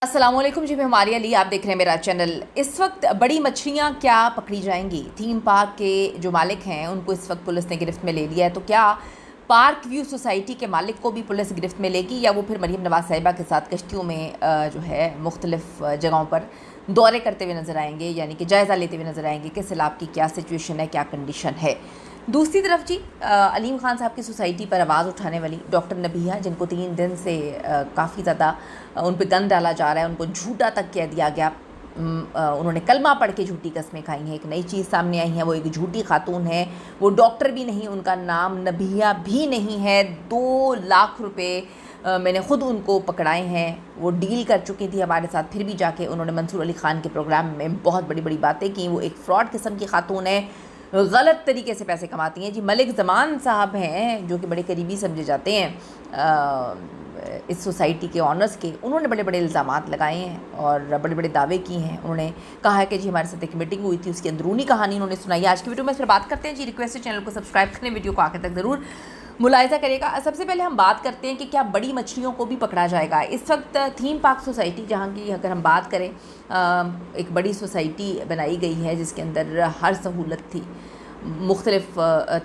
अस्सलाम वालेकुम जी, मैं हमारे अली, आप देख रहे हैं मेरा चैनल। इस वक्त बड़ी मछलियाँ क्या पकड़ी जाएंगी? थीम पार्क के जो मालिक हैं उनको इस वक्त पुलिस ने गिरफ्त में ले लिया है। तो क्या पार्क व्यू सोसाइटी के मालिक को भी पुलिस गिरफ्त में लेगी, या वो फिर मरीम नवाज साहिबा के साथ कश्तियों में जो है मुख्तलिफ जगहों पर दौरे करते हुए नज़र आएंगे, यानी कि जायज़ा लेते हुए नज़र आएंगे कि सैलाब की क्या सिचुएशन है, क्या कंडीशन है। दूसरी तरफ जी, अलीम ख़ान साहब की सोसाइटी पर आवाज़ उठाने वाली डॉक्टर नबीहा, जिनको 3 दिन से काफ़ी ज़्यादा उन पर गन डाला जा रहा है, उनको झूठा तक कह दिया गया। उन्होंने कलमा पढ़ के झूठी कस्में खाई हैं। एक नई चीज़ सामने आई है, वो एक झूठी खातून है, वो डॉक्टर भी नहीं, उनका नाम नबीहा भी नहीं है। 2 लाख रुपए मैंने ख़ुद उनको पकड़ाए हैं। वो डील कर चुकी थी हमारे साथ, फिर भी जाके उन्होंने मंसूर अली ख़ान के प्रोग्राम में बहुत बड़ी बड़ी बातें की। वो एक फ़्रॉड किस्म की खातून है, गलत तरीके से पैसे कमाती हैं जी। मलिक ज़मान साहब हैं जो कि बड़े करीबी समझे जाते हैं इस सोसाइटी के ऑनर्स के। उन्होंने बड़े बड़े इल्ज़ामात लगाए हैं और बड़े बड़े दावे किए हैं। उन्होंने कहा है कि जी हमारे साथ एक मीटिंग हुई थी, उसकी अंदरूनी कहानी उन्होंने सुनाई है। आज की वीडियो में इस पर बात करते हैं जी। रिक्वेस्ट है चैनल को सब्सक्राइब करें, वीडियो को आखिर तक ज़रूर मुलाहिज़ा करेगा। सबसे पहले हम बात करते हैं कि क्या बड़ी मछलियों को भी पकड़ा जाएगा। इस वक्त थीम पार्क सोसाइटी, जहाँ की अगर हम बात करें, एक बड़ी सोसाइटी बनाई गई है जिसके अंदर हर सहूलत थी। मुख्तलिफ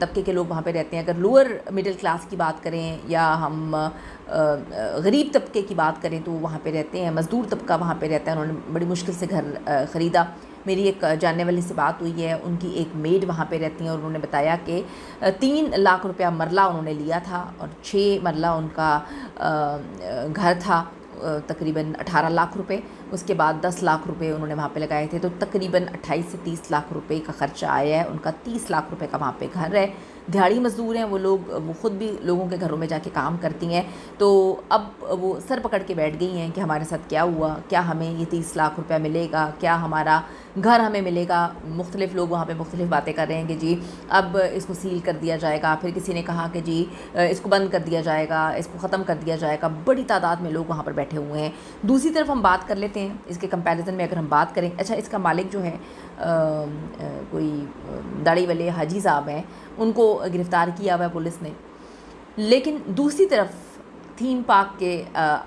तबके के लोग वहाँ पे रहते हैं। अगर लोअर मिडिल क्लास की बात करें या हम गरीब तबके की बात करें तो वहाँ पे रहते हैं। मज़दूर तबका वहाँ पे रहता है। उन्होंने बड़ी मुश्किल से घर ख़रीदा। मेरी एक जानने वाली से बात हुई है, उनकी एक मेड वहाँ पे रहती हैं और उन्होंने बताया कि 3 लाख रुपया मरला उन्होंने लिया था और 6 मरला उनका घर था, तकरीबन 18 लाख रुपए। उसके बाद 10 लाख रुपए उन्होंने वहाँ पे लगाए थे, तो तकरीबन 28 से 30 लाख रुपए का ख़र्चा आया है। उनका 30 लाख रुपए का वहाँ पे घर है। दिहाड़ी मज़दूर हैं वो लोग, वो ख़ुद भी लोगों के घरों में जाके काम करती हैं। तो अब वो सर पकड़ के बैठ गई हैं कि हमारे साथ क्या हुआ, क्या हमें ये 30 लाख रुपया मिलेगा, क्या हमारा घर हमें मिलेगा। मुख्तलिफ़ लोग वहाँ पे मुख्तलिफ़ बातें कर रहे हैं कि जी अब इसको सील कर दिया जाएगा। फिर किसी ने कहा कि जी इसको बंद कर दिया जाएगा, इसको ख़त्म कर दिया जाएगा। बड़ी तादाद में लोग वहाँ पर बैठे हुए हैं। दूसरी तरफ हम बात कर लेते हैं इसके कंपैरिजन में। अगर हम बात करें, अच्छा इसका मालिक जो है कोई दाढ़ी वाले हाजी साहब हैं, उनको गिरफ़्तार किया हुआ है पुलिस ने। लेकिन दूसरी तरफ थीम पार्क के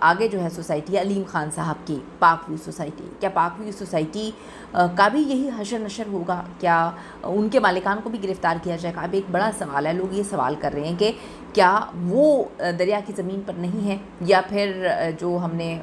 आगे जो है सोसाइटी अलीम ख़ान साहब की पार्क व्यू सोसाइटी, क्या पार्क व्यू सोसाइटी का भी यही हशर नशर होगा? क्या उनके मालिकान को भी गिरफ़्तार किया जाएगा? अब एक बड़ा सवाल है। लोग ये सवाल कर रहे हैं कि क्या वो दरिया की ज़मीन पर नहीं है, या फिर जो हमने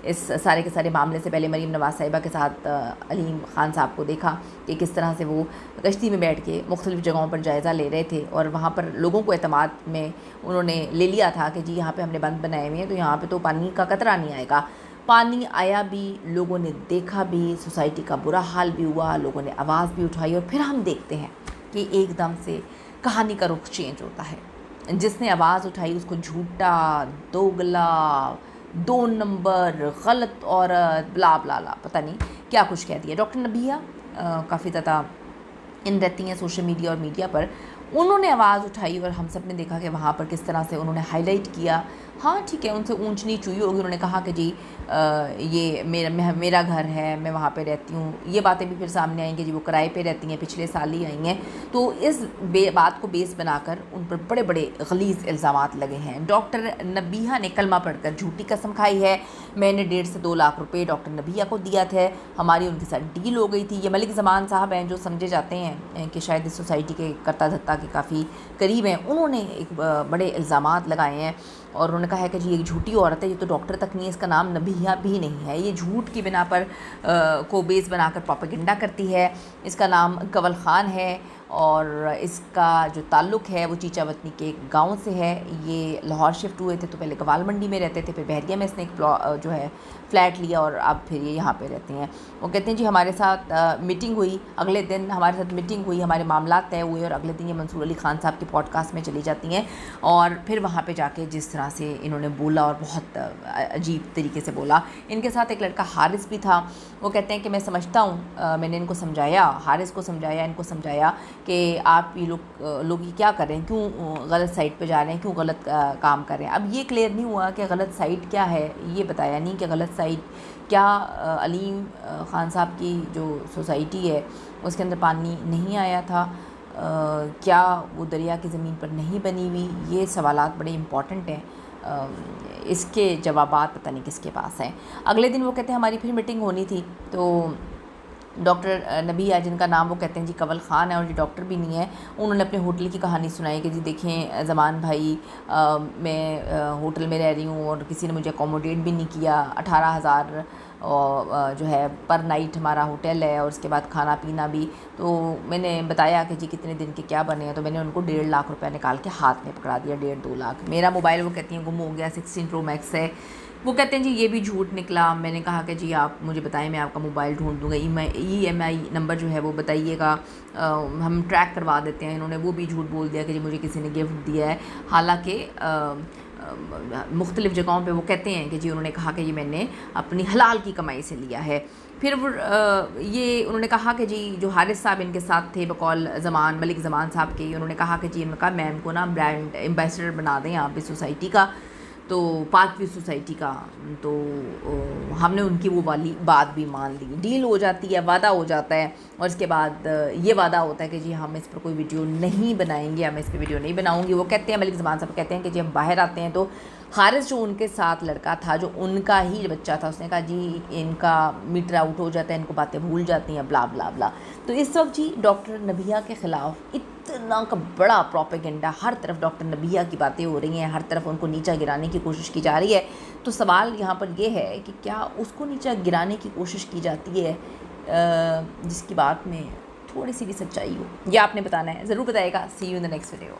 इस सारे के सारे मामले से पहले मरीम नवाज साहिबा के साथ अलीम ख़ान साहब को देखा कि किस तरह से वो कश्ती में बैठ के मुख्तलिफ़ जगहों पर जायज़ा ले रहे थे और वहाँ पर लोगों को एतमाद में उन्होंने ले लिया था कि जी यहाँ पे हमने बंद बनाए हुए हैं तो यहाँ पे तो पानी का कतरा नहीं आएगा। पानी आया भी, लोगों ने देखा भी, सोसाइटी का बुरा हाल भी हुआ, लोगों ने आवाज़ भी उठाई। और फिर हम देखते हैं कि एकदम से कहानी का रुख चेंज होता है। जिसने आवाज़ उठाई उसको झूठा, दोगला, 2 नंबर, गलत औरत, ब्ला ब्ला ब्ला, पता नहीं क्या कुछ कह दिया। डॉक्टर नबीहा काफ़ी ज़्यादा इन रहती हैं सोशल मीडिया और मीडिया पर। उन्होंने आवाज़ उठाई और हम सब ने देखा कि वहाँ पर किस तरह से उन्होंने हाईलाइट किया। हाँ ठीक है, उनसे ऊंच नीच हुई होगी। उन्होंने कहा कि जी ये मेरा घर है, मैं वहाँ पे रहती हूँ। ये बातें भी फिर सामने आएंगी जी वो किराए पे रहती हैं, पिछले साल ही आई हैं। तो इस बात को बेस बनाकर उन पर बड़े बड़े गलीज़ इल्ज़ामात लगे हैं। डॉक्टर नबीहा ने कलमा पढ़कर झूठी कसम खाई है। मैंने 1.5 से 2 लाख रुपये डॉक्टर नबीहा को दिया थे, हमारी उनके साथ डील हो गई थी। ये मलिक ज़मान साहब हैं जो समझे जाते हैं कि शायद इस सोसाइटी के करता धत्ता के काफ़ी करीब हैं। उन्होंने एक बड़े इल्ज़ामात लगाए हैं और उन्होंने कहा है कि जी एक झूठी औरत है, ये तो डॉक्टर तक नहीं है, इसका नाम नबीहा भी नहीं है, ये झूठ की बिना पर को बेस बनाकर प्रोपेगेंडा करती है। इसका नाम कंवल ख़ान है और इसका जो ताल्लुक़ है वो चीचा वतनी के गांव से है। ये लाहौर शिफ्ट हुए थे तो पहले गवाल मंडी में रहते थे, फिर बहरिया में इसने एक जो है फ़्लैट लिया और अब फिर ये यहाँ पे रहते हैं। वो कहते हैं जी हमारे साथ मीटिंग हुई, अगले दिन हमारे साथ मीटिंग हुई, हमारे मामला तय हुए और अगले दिन ये मंसूर अली ख़ान साहब के पॉडकास्ट में चली जाती हैं और फिर वहाँ पे जाके जिस तरह से इन्होंने बोला और बहुत अजीब तरीके से बोला। इनके साथ एक लड़का हारिस भी था। वो कहते हैं कि मैं समझता हूँ, मैंने इनको समझाया, हारिस को समझाया, इनको समझाया कि आप ये लोग ये क्या कर रहे हैं, क्यों गलत साइड पे जा रहे हैं, क्यों गलत काम कर रहे हैं। अब ये क्लियर नहीं हुआ कि गलत साइड क्या है, ये बताया नहीं कि गलत साइड क्या। अलीम ख़ान साहब की जो सोसाइटी है उसके अंदर पानी नहीं आया था, क्या वो दरिया की ज़मीन पर नहीं बनी हुई, ये सवालात बड़े इम्पॉर्टेंट हैं। اس کے جوابات پتہ نہیں کس کے پاس ہیں۔ اگلے دن وہ کہتے ہیں ہماری پھر میٹنگ ہونی تھی، تو ڈاکٹر نبیہ جن کا نام وہ کہتے ہیں جی کنول خان ہے اور یہ ڈاکٹر بھی نہیں ہے، انہوں نے اپنے ہوٹل کی کہانی سنائی کہ جی دیکھیں زمان بھائی میں ہوٹل میں رہ رہی ہوں اور کسی نے مجھے اکوموڈیٹ بھی نہیں کیا، 18,000 جو ہے پر نائٹ ہمارا ہوٹل ہے اور اس کے بعد کھانا پینا بھی۔ تو میں نے بتایا کہ جی کتنے دن کے کیا بنے ہیں، تو میں نے ان کو 1.5 لاکھ روپے نکال کے ہاتھ میں پکڑا دیا، 1.5-2 لاکھ۔ میرا موبائل وہ کہتی ہیں گم ہو گیا، 16 پرو میکس ہے۔ وہ کہتے ہیں جی یہ بھی جھوٹ نکلا۔ میں نے کہا کہ جی آپ مجھے بتائیں، میں آپ کا موبائل ڈھونڈ دوں گا، EMI نمبر جو ہے وہ بتائیے گا، ہم ٹریک کروا دیتے ہیں۔ انہوں نے وہ بھی جھوٹ بول دیا کہ جی مجھے کسی نے گفٹ دیا ہے، حالانکہ مختلف جگہوں پہ وہ کہتے ہیں کہ جی انہوں نے کہا کہ یہ میں نے اپنی حلال کی کمائی سے لیا ہے۔ پھر وہ یہ انہوں نے کہا کہ جی جو حارث صاحب ان کے ساتھ تھے بقول زمان ملک زمان صاحب کے، انہوں نے کہا کہ جی ان کا میم کو نا برانڈ ایمبیسڈر بنا دیں آپ اس سوسائٹی کا، تو پارک ویو سوسائٹی کا۔ تو ہم نے ان کی وہ والی بات بھی مان لی، ڈیل ہو جاتی ہے، وعدہ ہو جاتا ہے، اور اس کے بعد یہ وعدہ ہوتا ہے کہ جی ہم اس پر کوئی ویڈیو نہیں بنائیں گے، ہم اس پہ ویڈیو نہیں بناؤں گی۔ وہ کہتے ہیں ملک زمان صاحب کہتے ہیں کہ جی ہم باہر آتے ہیں تو حارث جو ان کے ساتھ لڑکا تھا، جو ان کا ہی بچہ تھا، اس نے کہا جی ان کا میٹر آؤٹ ہو جاتا ہے، ان کو باتیں بھول جاتی ہیں، بلا بلا بلا۔ تو اس وقت جی ڈاکٹر نبیہ کے خلاف اتنا کا بڑا پروپیگنڈا، ہر طرف ڈاکٹر نبیہ کی باتیں ہو رہی ہیں، ہر طرف ان کو نیچا گرانے کی کوشش کی جا رہی ہے۔ تو سوال یہاں پر یہ ہے کہ کیا اس کو نیچا گرانے کی کوشش کی جاتی ہے جس کی بات میں تھوڑی سی بھی سچائی ہو؟ یہ آپ نے بتانا ہے، ضرور بتائے گا۔ See you in the next video.